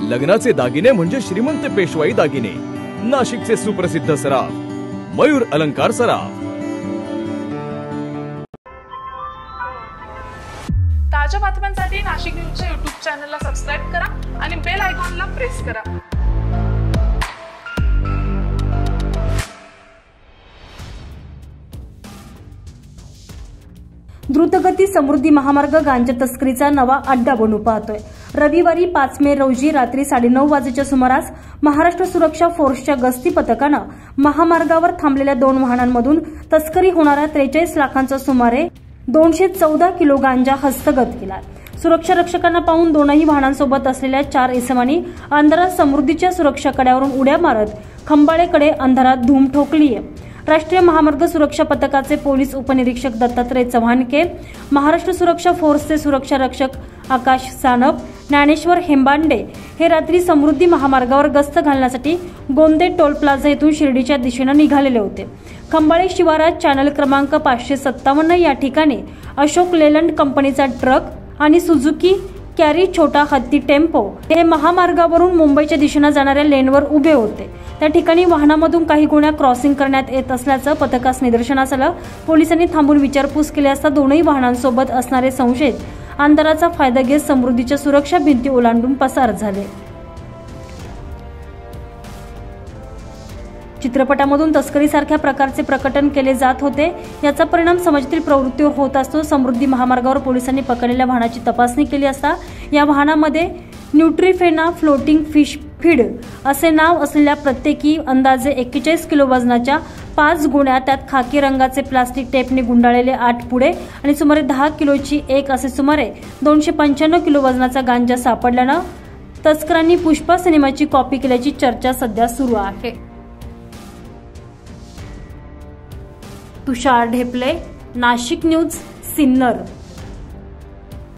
लग्नाचे दागिने म्हणजे श्रीमंत पेशवाई दागिने, नाशिकचे सुप्रसिद्ध सराफ मयूर अलंकार सराफ। ताज्या बातम्यांसाठी नाशिक न्यूजच्या YouTube चॅनलला सबस्क्राइब करा आणि बेल आयकॉनला प्रेस करा। द्रुतगती समृद्धी महामार्ग गांजा तस्करीचा नवा अड्डा बनू पाहतोय। रविवारी 5 मे रोजी रात्री 9:30 वाजेच्या सुमारास महाराष्ट्र सुरक्षा फोर्सच्या गस्ती पथकानं महामार्गावर थांबलेल्या 2 वाहनांमधून तस्करी होणाऱ्या 43 लाखांचा सुमारे 214 किलो गांजा हस्तगत केला। सुरक्षा रक्षकांना पाहून दोनही वाहनांसोबत असलेल्या 4 इसमांनी अंधारात समृद्धीच्या सुरक्षा कड्यावरून उड्या मारत खंबाळेकडे अंधारात धूम ठोकली आहे। राष्ट्रीय महामार्ग सुरक्षा पथकाचे पोलीस उपनिरीक्षक दत्तात्रय चव्हाणके, महाराष्ट्र सुरक्षा फोर्सचे सुरक्षा रक्षक आकाश सानप, ज्ञानेश्वर हेंबांडे हे रात्री समृद्धी महामार्गावर गस्त घालण्यासाठी गोंदे टोल प्लाझा येथून शिर्डीच्या दिशेने निघालेले होते। खंबाळे शिवारात चॅनल क्रमांक 557 या ठिकाणी अशोक लेलंड कंपनीचा ट्रक आणि सुझुकी कॅरी छोटा हत्ती टेम्पो हे महामार्गावरून मुंबईच्या दिशेने जाणाऱ्या लेनवर उभे होते। त्या ठिकाणी वाहनामधून काही गुन्हा क्रॉसिंग करण्यात येत असल्याचं पथकास निदर्शनास आलं। पोलिसांनी थांबून विचारपूस केली असता दोनही वाहनांसोबत असणारे संशयित अंधाराचा फायदा घेत समृद्धीच्या सुरक्षा भिंती ओलांडून पसार झाले। चित्रपटामधून तस्करीसारख्या प्रकारचे प्रकटन केले जात होते। याचा परिणाम समाजातील प्रवृत्तीवर होत असतो। समृद्धी महामार्गावर पोलिसांनी पकडलेल्या वाहनाची तपासणी केली असता या वाहनामध्ये न्यूट्रीफेना फ्लोटिंग फिश फीड असे नाव असलेल्या प्रत्येकी अंदाजे 41 किलो वजनाच्या 5 गुण्या, त्यात खाकी रंगाचे प्लास्टिक टेपने गुंडाळलेले 8 पुडे आणि सुमारे 10 किलोची एक असे सुमारे 295 किलो वजनाचा गांजा सापडल्यानं तस्करांनी पुष्पा सिनेमाची कॉपी केल्याची चर्चा सध्या सुरू आहे। तुषार ढेपले, नाशिक न्यूज, सिन्नर।